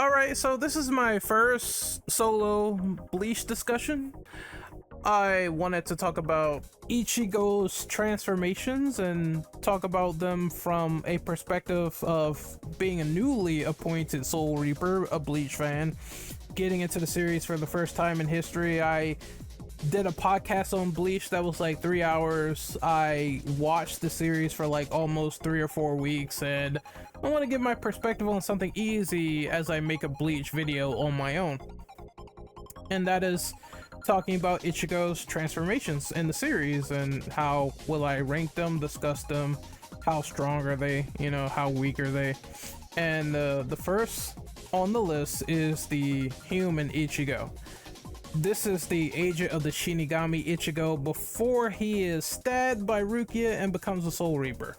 Alright, so this is my first solo Bleach discussion. I wanted to talk about Ichigo's transformations and talk about them from a perspective of being a newly appointed Soul Reaper, a Bleach fan, getting into the series for the first time in history. I did a podcast on Bleach that was like 3 hours. I watched the series for like almost 3 or 4 weeks, and I want to give my perspective on something easy as I make a Bleach video on my own. And that is talking about Ichigo's transformations in the series and how will I rank them, discuss them, how strong are they, how weak are they. And the first on the list is the human Ichigo. This is the agent of the Shinigami Ichigo before he is stabbed by Rukia and becomes a Soul Reaper.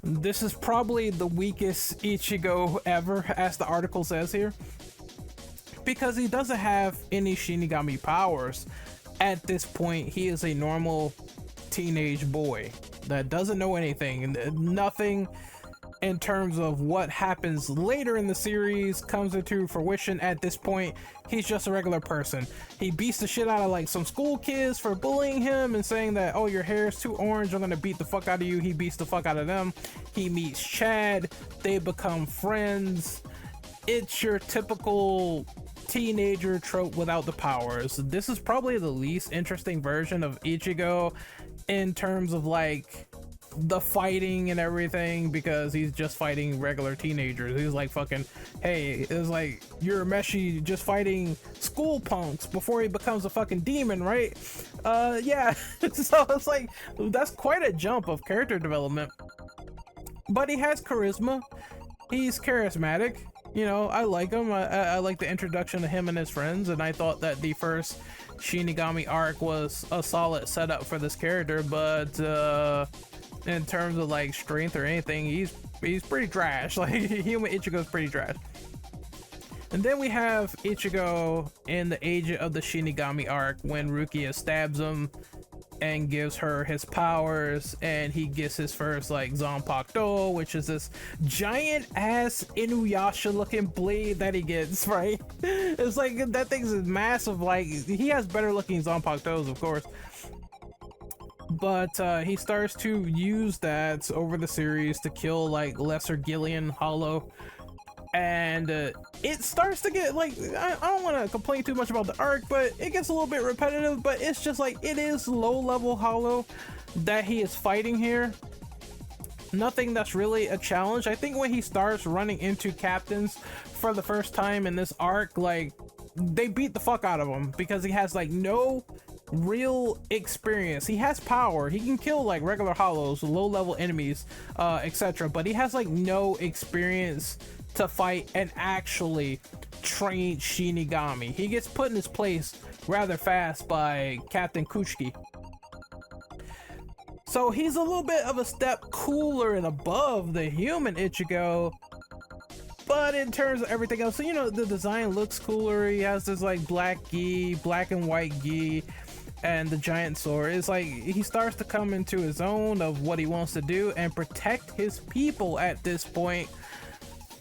This is probably the weakest Ichigo ever, as the article says here, because he doesn't have any Shinigami powers. At this point, he is a normal teenage boy that doesn't know anything, and nothing in terms of what happens later in the series comes into fruition. At this point, he's just a regular person. He beats the shit out of like some school kids for bullying him and saying that, oh, your hair is too orange, I'm gonna beat the fuck out of you. He beats the fuck out of them. He meets Chad, they become friends. It's your typical teenager trope without the powers. This is probably the least interesting version of Ichigo in terms of like the fighting and everything, because he's just fighting regular teenagers. He's like fucking, hey, it's like you're Meshi just fighting school punks before he becomes a fucking demon, right? Yeah. So it's like, that's quite a jump of character development, but he has charisma. He's charismatic. I like him. I like the introduction of him and his friends, and I thought that the first Shinigami arc was a solid setup for this character, but in terms of like strength or anything, he's pretty trash. Like, human Ichigo's pretty trash. And then we have Ichigo in the Agent of the Shinigami arc when Rukia stabs him and gives her his powers, and he gets his first like Zanpakuto, which is this giant ass Inuyasha looking blade that he gets, right? It's like, that thing's massive. Like, he has better looking Zanpakutos, of course, but he starts to use that over the series to kill like lesser Gillian Hollow, and it starts to get like, I don't want to complain too much about the arc, but it gets a little bit repetitive. But it's just like, it is low level Hollow that he is fighting here. Nothing that's really a challenge. I think when he starts running into captains for the first time in this arc, like, they beat the fuck out of him because he has like no real experience. He has power, he can kill like regular Hollows, low level enemies, etc., but he has like no experience to fight and actually train Shinigami. He gets put in his place rather fast by Captain Kuchiki. So he's a little bit of a step cooler and above the human Ichigo, but in terms of everything else, so, the design looks cooler. He has this like black and white gi, and the giant sword. It's like he starts to come into his own of what he wants to do and protect his people at this point.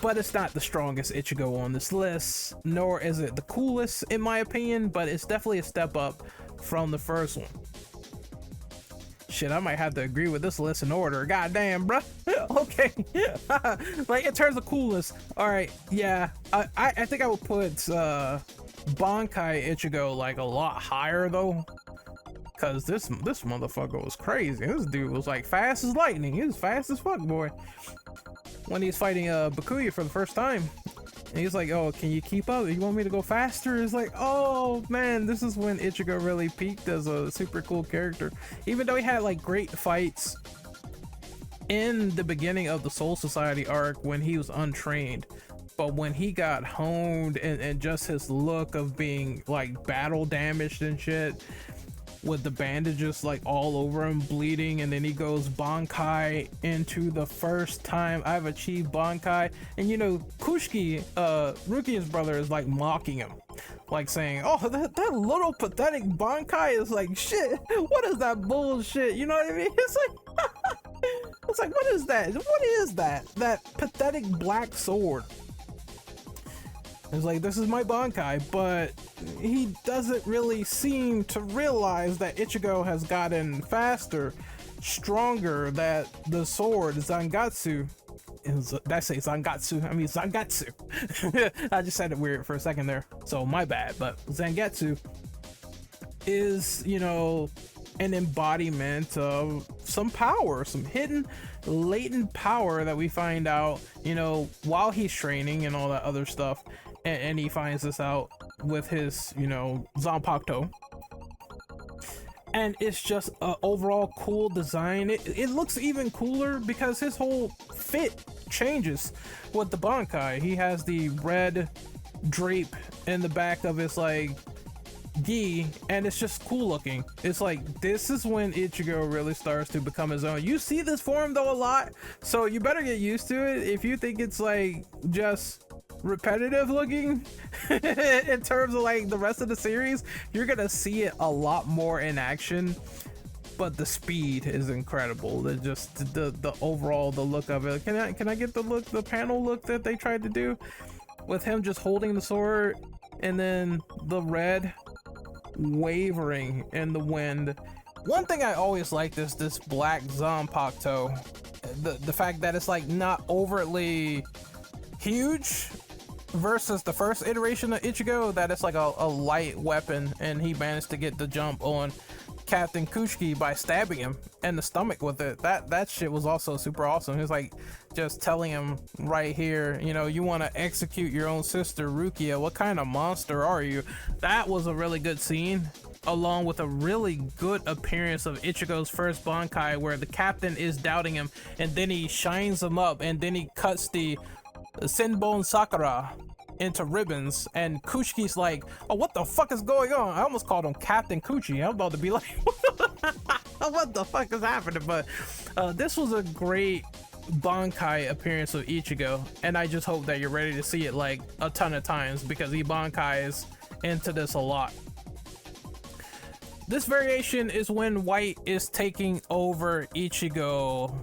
But it's not the strongest Ichigo on this list, nor is it the coolest in my opinion, but it's definitely a step up from the first one. Shit, I might have to agree with this list in order. Goddamn, bruh. Okay. Like, in terms of coolest, alright, yeah, I think I would put Bankai Ichigo like a lot higher though, because this motherfucker was crazy. This dude was like fast as lightning. He was fast as fuck, boy. When he's fighting Bakuya for the first time, and he's like, oh, can you keep up? You want me to go faster? It's like, oh man, this is when Ichigo really peaked as a super cool character. Even though he had like great fights in the beginning of the Soul Society arc when he was untrained, but when he got honed and just his look of being like battle damaged and shit, with the bandages like all over him bleeding, and then he goes Bankai into the first time I've achieved Bankai, and Kushiki, Rukia's brother, is like mocking him, like saying, oh, that little pathetic Bankai is like shit. What is that bullshit? You know what I mean? It's like it's like, what is that? What is that pathetic black sword? It's like, this is my Bankai, but he doesn't really seem to realize that Ichigo has gotten faster, stronger, that the sword, Zangatsu, did I say Zangatsu? I mean Zangatsu. I just said it weird for a second there, so my bad, but Zangetsu is, you know, an embodiment of some power, some hidden, latent power that we find out, you know, while he's training and all that other stuff. And he finds this out with his, you know, Zanpakuto. And it's just an overall cool design. It looks even cooler because his whole fit changes with the Bankai. He has the red drape in the back of his, like, gi, and it's just cool looking. It's like, this is when Ichigo really starts to become his own. You see this form though a lot, so you better get used to it. If you think it's like just repetitive looking in terms of like the rest of the series, you're gonna see it a lot more in action. But the speed is incredible. The overall, the look of it. Can I get the panel look that they tried to do with him just holding the sword and then the red wavering in the wind? One thing I always liked is this black Zanpakuto. The fact that it's like not overtly huge versus the first iteration of Ichigo, that it's like a light weapon, and he managed to get the jump on Captain Kushiki by stabbing him in the stomach with it. That shit was also super awesome. He was like just telling him right here, you know, you want to execute your own sister Rukia, what kind of monster are you? That was a really good scene, along with a really good appearance of Ichigo's first Bankai, where the captain is doubting him and then he shines him up and then he cuts the Senbon Sakura into ribbons, and Kushiki's like, oh, what the fuck is going on? I almost called him Captain Kuchi. I'm about to be like, what the fuck is happening? But this was a great Bankai appearance of Ichigo, and I just hope that you're ready to see it like a ton of times, because he Bankais into this a lot. This variation is when White is taking over Ichigo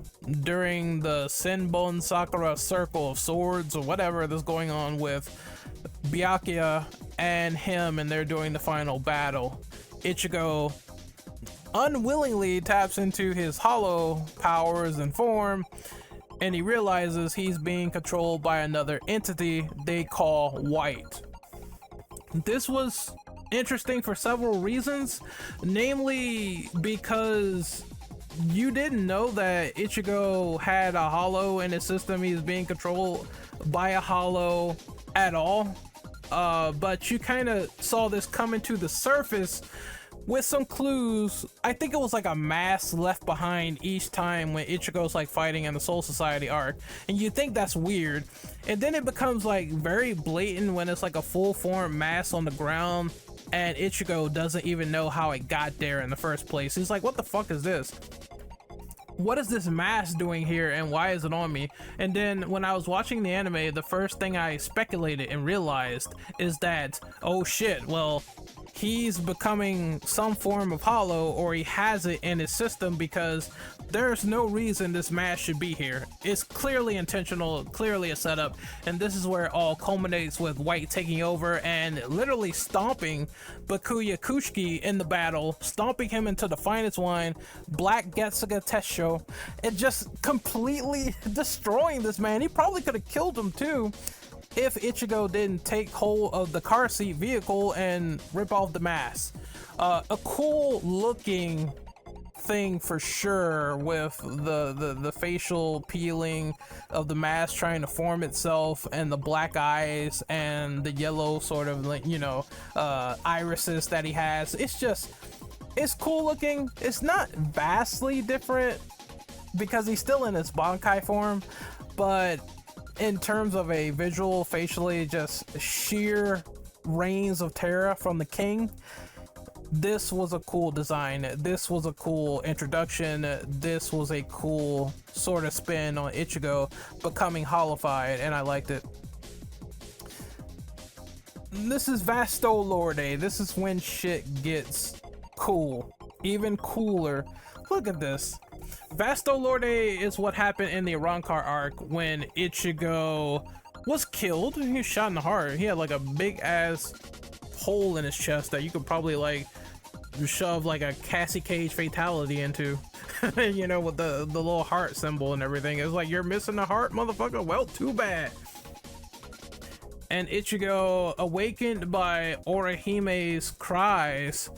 during the Senbon Sakura circle of swords or whatever that's going on with Byakuya and him, and they're doing the final battle. Ichigo unwillingly taps into his hollow powers and form, and he realizes he's being controlled by another entity they call White. This was interesting for several reasons, namely because you didn't know that Ichigo had a hollow in his system. He's being controlled by a hollow at all, but you kind of saw this coming to the surface with some clues. I think it was like a mask left behind each time when Ichigo's like fighting in the Soul Society arc, and you think that's weird, and then it becomes like very blatant when it's like a full form mask on the ground and Ichigo doesn't even know how it got there in the first place. He's like, what the fuck is this? What is this mask doing here, and why is it on me? And then when I was watching the anime, the first thing I speculated and realized is that, oh shit, well, he's becoming some form of hollow, or he has it in his system, because there's no reason this mask should be here. It's clearly intentional, clearly a setup, and this is where it all culminates with White taking over and literally stomping Byakuya Kushiki in the battle, stomping him into the finest wine, Black Getsuga Tesho, and just completely destroying this man. He probably could have killed him too if Ichigo didn't take hold of the car seat vehicle and rip off the mask. A cool looking thing for sure, with the facial peeling of the mask trying to form itself, and the black eyes and the yellow sort of, like, you know, irises that he has. It's cool looking. It's not vastly different because he's still in his Bankai form, but in terms of a visual, facially, just sheer reigns of terror from the king, this was a cool design. This was a cool introduction. This was a cool sort of spin on Ichigo becoming hollified, and I liked it. This is Vasto Lorde. This is when shit gets cool, even cooler. Look at this. Vasto Lorde is what happened in the Arrancar arc when Ichigo was killed. He was shot in the heart. He had like a big ass hole in his chest that you could probably like shove like a Cassie Cage fatality into. You know, with the little heart symbol and everything. It's like, you're missing the heart, motherfucker. Well, too bad. And Ichigo, awakened by Orihime's cries,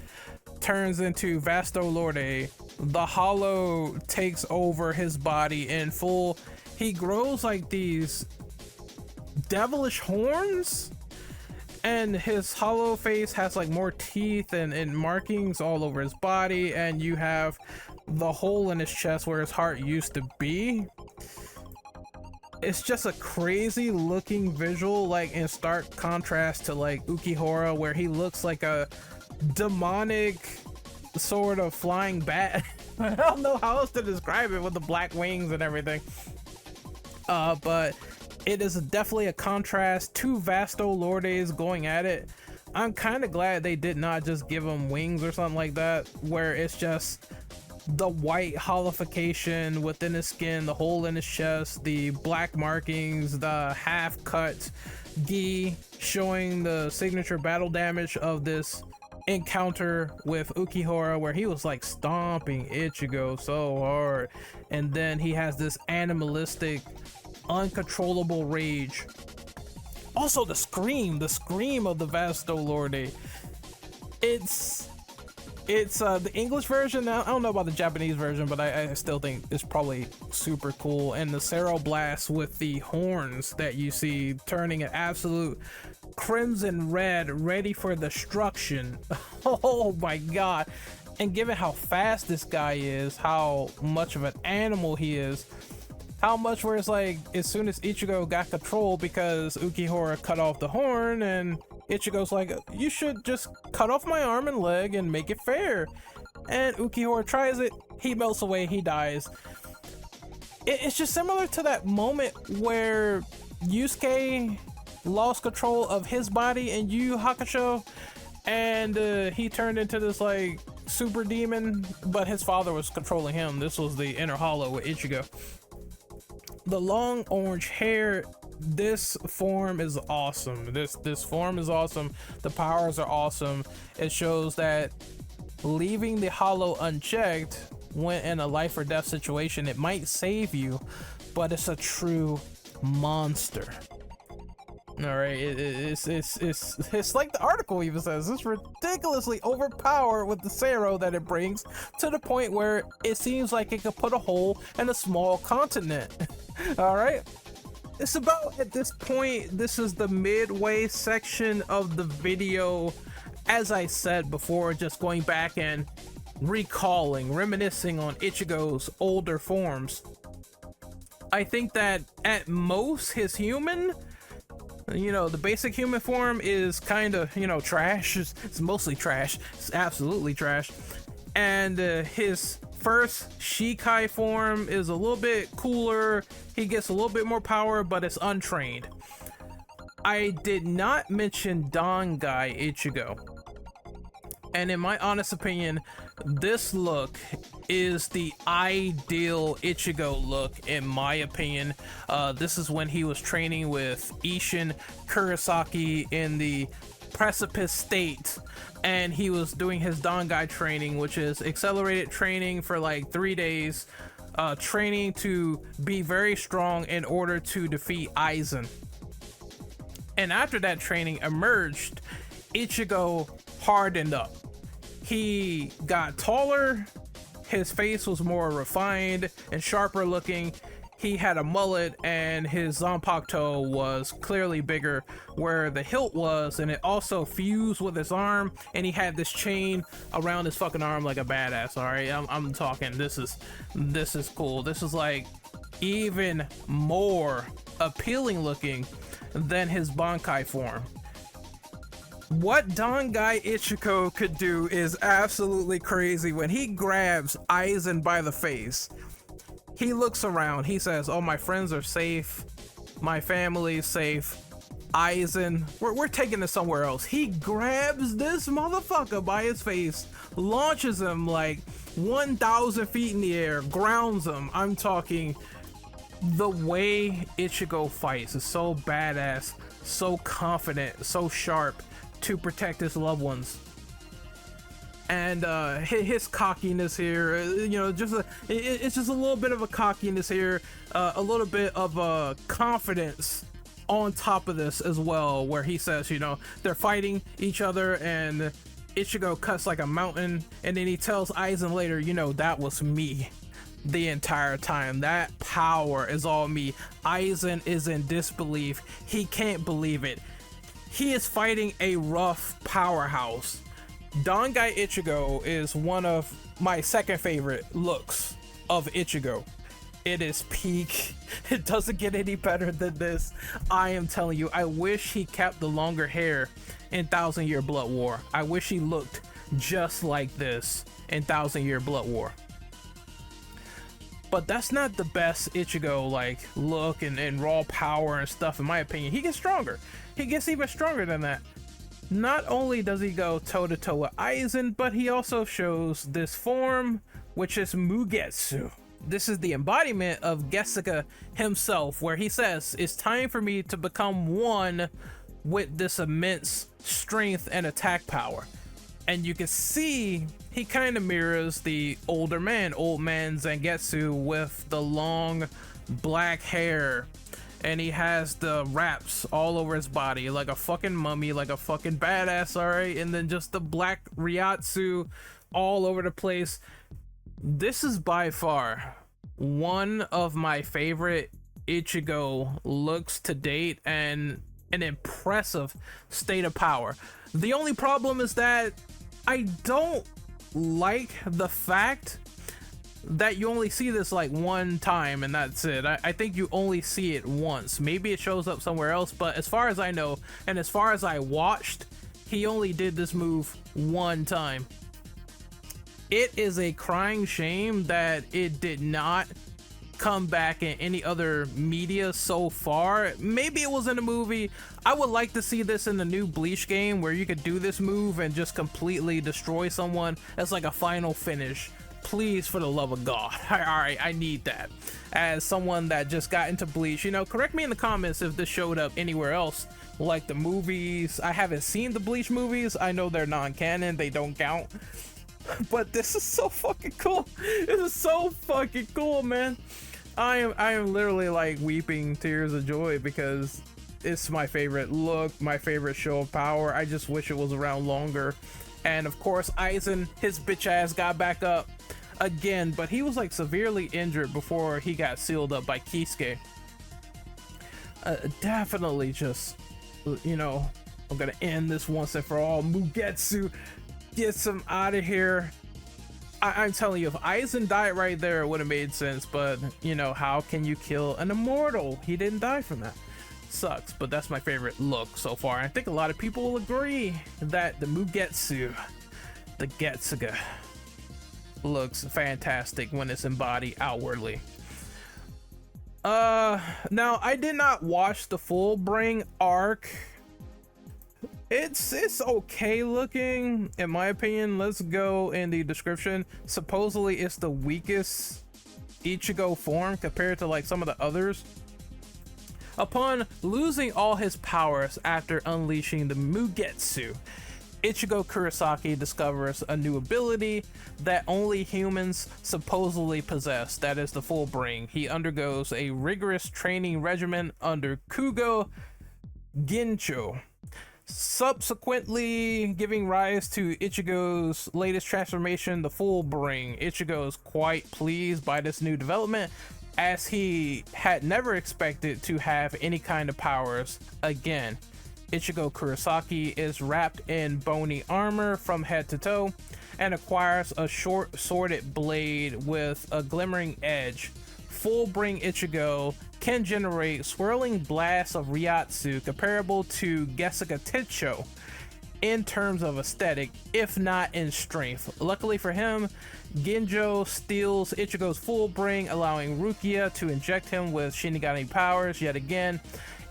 turns into Vasto Lorde. The hollow takes over his body in full. He grows like these devilish horns, and his hollow face has like more teeth and markings all over his body, and you have the hole in his chest where his heart used to be. It's just a crazy looking visual, like in stark contrast to like Ukihara, where he looks like a demonic sort of flying bat. I don't know how else to describe it, with the black wings and everything. But it is definitely a contrast. Two Vasto Lordes going at it. I'm kind of glad they did not just give him wings or something like that, where it's just the white hollification within his skin, the hole in his chest, the black markings, the half cut gi showing the signature battle damage of this encounter with Ukihara, where he was like stomping Ichigo so hard, and then he has this animalistic uncontrollable rage. Also the scream of the Vasto Lorde. It's the English version. I don't know about the Japanese version, but I still think it's probably super cool. And the Cero Blast with the horns that you see turning an absolute crimson red, ready for destruction. Oh my god. And given how fast this guy is, how much of an animal he is, how much where it's like, as soon as Ichigo got control, because Ukihara cut off the horn, and Ichigo's like, you should just cut off my arm and leg and make it fair. And Ukihara tries it, he melts away, he dies. It's just similar to that moment where Yusuke lost control of his body in Yu Yu Hakusho, and he turned into this like super demon, but his father was controlling him. This was the inner hollow with Ichigo. The long orange hair, this form is awesome. This form is awesome. The powers are awesome. It shows that leaving the hollow unchecked when in a life or death situation, it might save you, but it's a true monster. All right, it's like the article even says, it's ridiculously overpowered with the Cero that it brings, to the point where it seems like it could put a hole in a small continent. All right, it's about, at this point, this is the midway section of the video. As I said before, just going back and recalling, reminiscing on Ichigo's older forms. I think that at most his human, you know, the basic human form is kind of, you know, trash. It's mostly trash. It's absolutely trash. And his first Shikai form is a little bit cooler. He gets a little bit more power, but it's untrained. I did not mention Dangai Ichigo. And in my honest opinion, this look is the ideal Ichigo look, in my opinion. This is when he was training with Ichigo Kurosaki in the precipice state, and he was doing his Dangai training, which is accelerated training for like 3 days, training to be very strong in order to defeat Aizen. And after that training emerged, Ichigo hardened up. He got taller, his face was more refined and sharper looking. He had a mullet, and his Zanpakuto was clearly bigger where the hilt was, and it also fused with his arm, and he had this chain around his fucking arm like a badass. All right, I'm talking, this is cool. This is like even more appealing looking than his Bankai form. What Dangai Ichigo could do is absolutely crazy. When he grabs Aizen by the face, he looks around, he says, oh, my friends are safe, my family's safe, Aizen, we're taking this somewhere else. He grabs this motherfucker by his face, launches him like 1,000 feet in the air, grounds him. I'm talking The way Ichigo fights is so badass, so confident, so sharp to protect his loved ones. And his cockiness here, it's just a little bit of a cockiness here, a little bit of confidence on top of this as well, where he says, they're fighting each other and Ichigo cuts like a mountain, and then he tells Aizen later, that was me the entire time. That power is all me. Aizen is in disbelief. He can't believe it. He is fighting a rough powerhouse. Dangai Ichigo is one of my second favorite looks of Ichigo. It is peak. It doesn't get any better than this. I am telling you, I wish he kept the longer hair in Thousand Year Blood War. I wish he looked just like this in Thousand Year Blood War. But that's not the best Ichigo look and raw power and stuff, in my opinion. He gets stronger. He gets even stronger than that. Not only does he go toe to toe with Aizen, but he also shows this form, which is Mugetsu. This is the embodiment of Gesuga himself, where he says, it's time for me to become one with this immense strength and attack power. And you can see he kind of mirrors the old man Zangetsu, with the long black hair, and he has the wraps all over his body like a fucking mummy, like a fucking badass, alright? And then just the black Ryatsu all over the place. This is by far one of my favorite Ichigo looks to date, and an impressive state of power. The only problem is that I don't like the fact that you only see this one time and that's it. I think you only see it once. Maybe it shows up somewhere else, but as far as I know, and as far as I watched, he only did this move one time. It is a crying shame that it did not come back in any other media so far. Maybe it was in a movie. I would like to see this in the new Bleach game, where you could do this move and just completely destroy someone as like a final finish. Please, for the love of God. Alright, I need that. As someone that just got into Bleach, correct me in the comments if this showed up anywhere else, like the movies. I haven't seen the Bleach movies. I know they're non-canon, they don't count. But this is so fucking cool. This is so fucking cool, man. I am literally weeping tears of joy, because it's my favorite look, my favorite show of power. I just wish it was around longer. And of course, Aizen, his bitch ass, got back up again, but he was severely injured before he got sealed up by Kisuke. Definitely just, I'm gonna end this once and for all. Mugetsu gets him out of here. I'm telling you, if Aizen died right there, it would have made sense, but how can you kill an immortal? He didn't die from that. Sucks, but that's my favorite look so far. I think a lot of people will agree that the Mugetsu, the Getsuga, looks fantastic when it's embodied outwardly. Now I did not watch the full Bring arc. It's okay looking, in my opinion. Let's go in the description. Supposedly it's the weakest Ichigo form compared to some of the others. Upon losing all his powers after unleashing the Mugetsu, Ichigo Kurosaki discovers a new ability that only humans supposedly possess, that is the full Bring. He undergoes a rigorous training regimen under Kugo Gincho, subsequently giving rise to Ichigo's latest transformation, the full Bring. Ichigo is quite pleased by this new development, as he had never expected to have any kind of powers again. Ichigo Kurosaki is wrapped in bony armor from head to toe and acquires a short sworded blade with a glimmering edge. Full Bring Ichigo can generate swirling blasts of Ryatsu comparable to Gesuga Tencho in terms of aesthetic, if not in strength. Luckily for him, Ginjo steals Ichigo's full Bring, allowing Rukia to inject him with Shinigami powers yet again.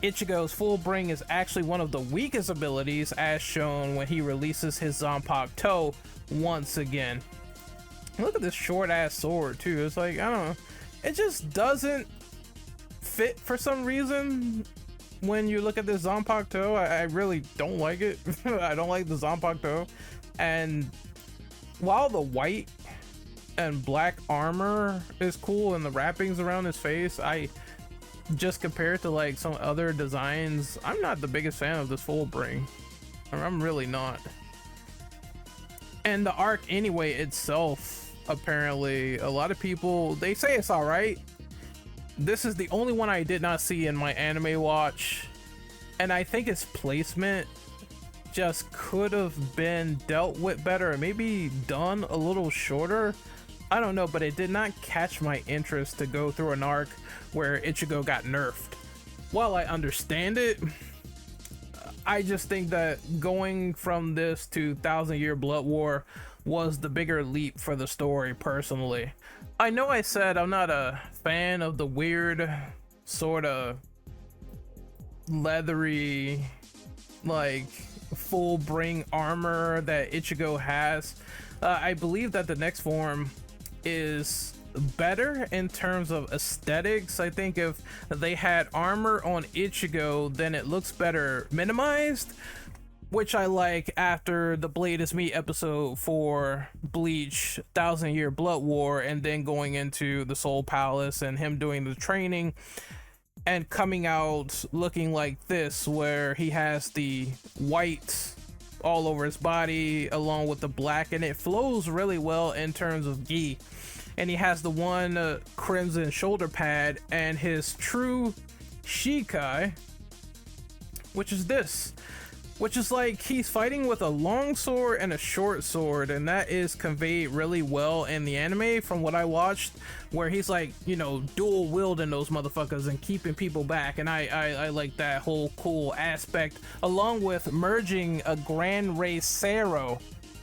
Ichigo's full Bring is actually one of the weakest abilities, as shown when he releases his Zanpaku Toe once again. Look at this short ass sword too. It's I don't know, it just doesn't fit for some reason. When you look at this Zanpakuto, I really don't like it. I don't like the Zanpakuto. And while the white and black armor is cool and the wrappings around his face, I just compared to like some other designs, I'm not the biggest fan of this full bring. I'm really not. And the arc anyway itself, apparently a lot of people, they say it's all right. This is the only one I did not see in my anime watch, and I think its placement just could have been dealt with better, and maybe done a little shorter. I don't know, but it did not catch my interest to go through an arc where Ichigo got nerfed. While I understand it, I just think that going from this to Thousand Year Blood War was the bigger leap for the story personally. I know I said I'm not a fan of the weird sort of leathery, like full bring armor that Ichigo has. I believe that the next form is better in terms of aesthetics. I think if they had armor on Ichigo, then it looks better minimized, which I like after the Blade is Me episode for Bleach, Thousand Year Blood War, and then going into the Soul Palace and him doing the training and coming out looking like this, where he has the white all over his body along with the black, and it flows really well in terms of gi. And he has the one crimson shoulder pad and his true Shikai, which is this, which is like he's fighting with a long sword and a short sword, and that is conveyed really well in the anime from what I watched, where he's like, you know, dual wielding those motherfuckers and keeping people back. And I like that whole cool aspect, along with merging a Grand Rey Sero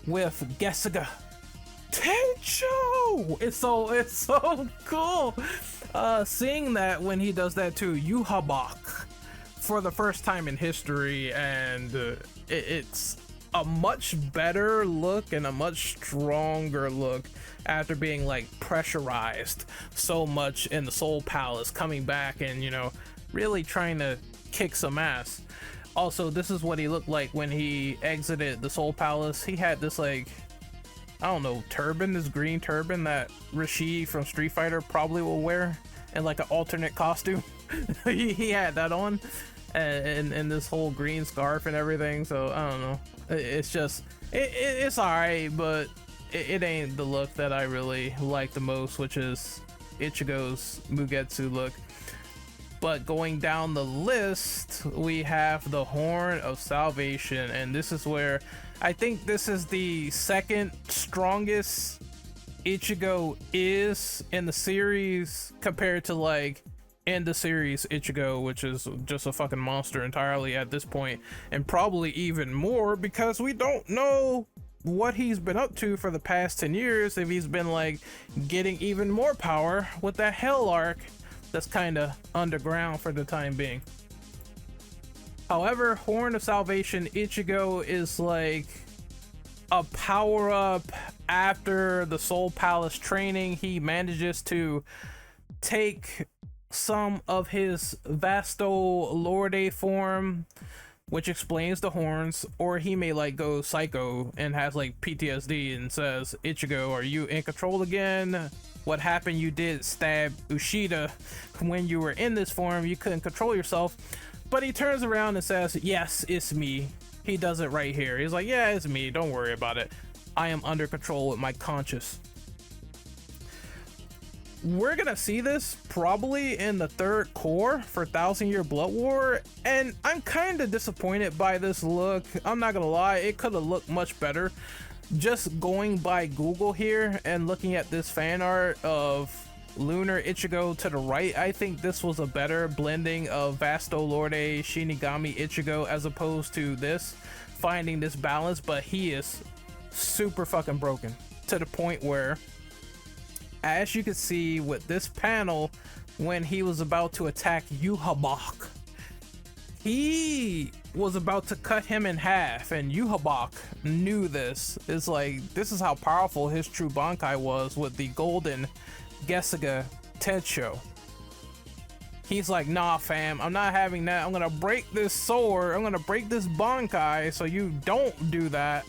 with Gesuga Tencho. It's so cool seeing that when he does that to Yuhabak for the first time in history, and it's a much better look and a much stronger look after being like pressurized so much in the Soul Palace, coming back and, you know, really trying to kick some ass. Also, this is what he looked like when he exited the Soul Palace. He had this, like, I don't know, turban, this green turban that Rashid from Street Fighter probably will wear, and like an alternate costume. he had that on, and this whole green scarf and everything. So I don't know, it's just it's alright, but it ain't the look that I really like the most, which is Ichigo's Mugetsu look. But going down the list, we have the Horn of Salvation, and this is where I think this is the second strongest Ichigo is in the series, compared to like in the series Ichigo, which is just a fucking monster entirely at this point, and probably even more because we don't know what he's been up to for the past 10 years, if he's been like getting even more power with that Hell arc that's kind of underground for the time being. However, Horn of Salvation Ichigo is like a power up after the Soul Palace training. He manages to take some of his Vasto Lorde form, which explains the horns, or he may like go psycho and has like PTSD and says, Ichigo, are you in control again? What happened? You did stab Ushida when you were in this form. You couldn't control yourself. But he turns around and says, yes, it's me. He does it right here. He's like, yeah, it's me. Don't worry about it. I am under control with my conscience. We're gonna see this probably in the third core for Thousand Year Blood War, and I'm kind of disappointed by this look. I'm not gonna lie, it could have looked much better. Just going by Google here and looking at this fan art of Lunar Ichigo to the right, I think this was a better blending of Vasto Lorde Shinigami Ichigo as opposed to this, finding this balance. But he is super fucking broken to the point where, as you can see with this panel, when he was about to attack Yuhabak, he was about to cut him in half, and Yuhabak knew this. It's like, this is how powerful his true Bankai was with the golden Gesuga Tencho. he's like, nah fam, I'm not having that. I'm gonna break this sword, I'm gonna break this bankai so you don't do that,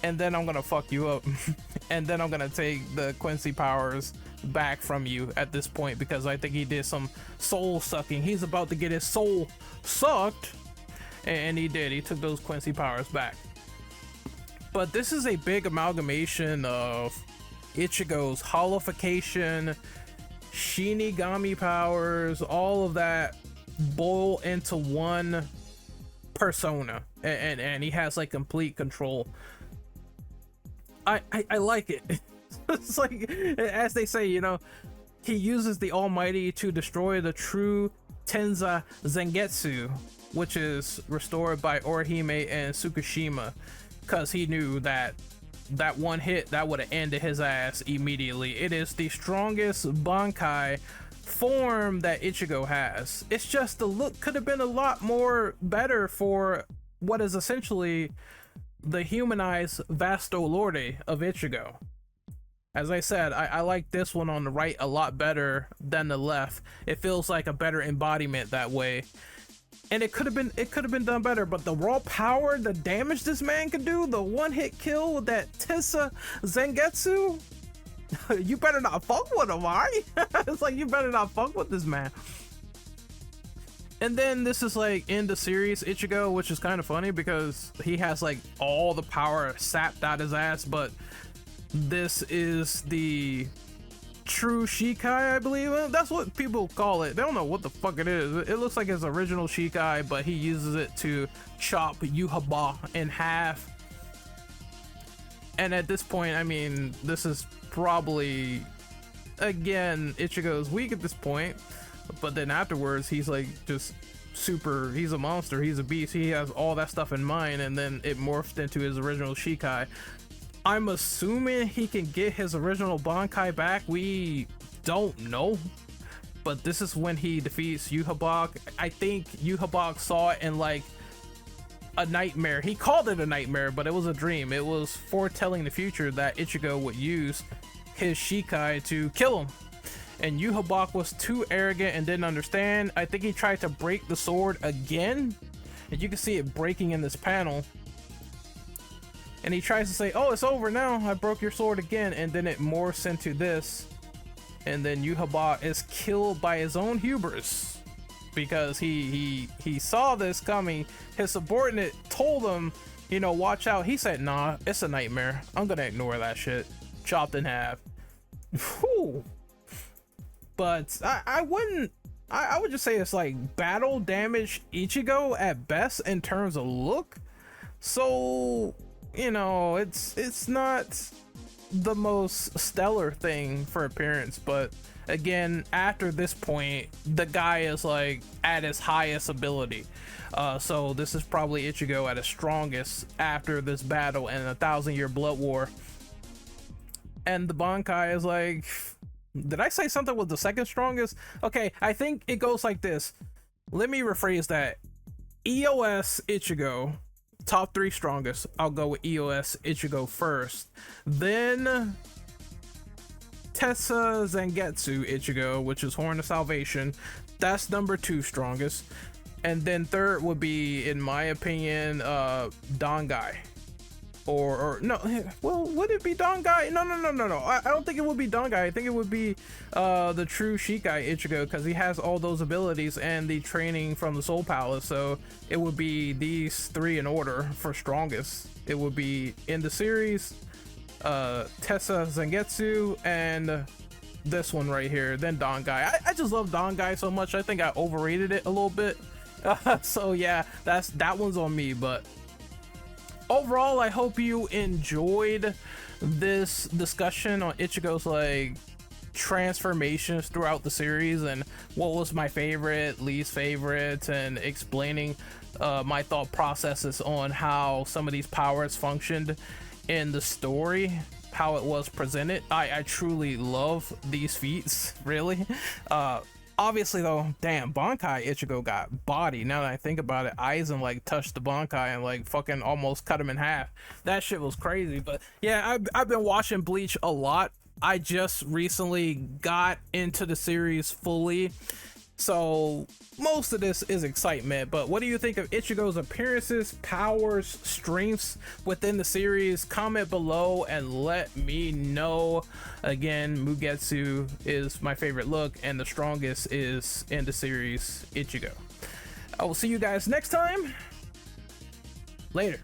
and then I'm gonna fuck you up. And then I'm gonna take the Quincy powers back from you at this point, because I think he did some soul sucking. He's about to get his soul sucked, and he did. He took those Quincy powers back. But this is a big amalgamation of Ichigo's holification, Shinigami powers, all of that boil into one persona, and he has like complete control. I like it. It's like, as they say, you know, he uses the Almighty to destroy the true Tenza Zangetsu, which is restored by Orihime and Tsukushima, because he knew that that one hit that would have ended his ass immediately. It is the strongest Bankai form that Ichigo has. It's just the look could have been a lot more better for what is essentially the humanized Vasto Lorde of Ichigo. As I said, I like this one on the right a lot better than the left. It feels like a better embodiment that way. And it could have been done better, but the raw power, the damage this man could do, the one-hit kill with that Tensa Zangetsu, you better not fuck with him, alright? It's like, you better not fuck with this man. And then this is like in the series Ichigo, which is kind of funny because he has like all the power sapped out his ass, but this is the true Shikai, I believe. That's what people call it. They don't know what the fuck it is. It looks like his original Shikai, but he uses it to chop Yhwach in half. And at this point, I mean, this is probably, again, Ichigo's weak at this point, but then afterwards he's like just super, he's a monster, he's a beast, he has all that stuff in mind, and then it morphed into his original Shikai. I'm assuming he can get his original Bankai back. We don't know, but this is when he defeats Yhwach. I think Yhwach saw it in like a nightmare. He called it a nightmare, but it was a dream. It was foretelling the future that Ichigo would use his Shikai to kill him. And Yhwach was too arrogant and didn't understand. I think he tried to break the sword again, and you can see it breaking in this panel. And he tries to say, oh, it's over now, I broke your sword again, and then it morphs into this, and then Yhwach is killed by his own hubris because he saw this coming. His subordinate told him, you know, watch out. He said, nah, it's a nightmare, I'm gonna ignore that shit. Chopped in half. Whew. But I would just say it's like battle damage Ichigo at best in terms of look. So, you know, it's not the most stellar thing for appearance, but again, after this point, the guy is like at his highest ability. So this is probably Ichigo at his strongest after this battle and 1,000-year blood war. And the Bankai is like, did I say something was the second strongest? Okay, I think it goes like this. Let me rephrase that. EOS Ichigo, top 3 strongest. I'll go with EOS Ichigo first. Then Tessa Zangetsu Ichigo, which is Horn of Salvation. That's number 2 strongest. And then third would be, in my opinion, Dangai. Or no, well, would it be Dangai? No. I don't think it would be Dangai. I think it would be the true Shikai Ichigo, because he has all those abilities and the training from the Soul Palace. So it would be these 3 in order for strongest. It would be in the series, Tessa Zangetsu, and this one right here, then Dangai. I just love Dangai so much. I think I overrated it a little bit. So yeah, that one's on me. But overall, I hope you enjoyed this discussion on Ichigo's like transformations throughout the series and what was my favorite, least favorite, and explaining my thought processes on how some of these powers functioned in the story, how it was presented. I truly love these feats, really. Obviously though, damn, Bankai Ichigo got body. Now that I think about it, Aizen like touched the Bankai and like fucking almost cut him in half. That shit was crazy. But yeah, I've been watching Bleach a lot. I just recently got into the series fully, So most of this is excitement, but what do you think of Ichigo's appearances, powers, strengths within the series? Comment below and let me know. Again, Mugetsu is my favorite look, and the strongest is in the series Ichigo. I will see you guys next time. Later.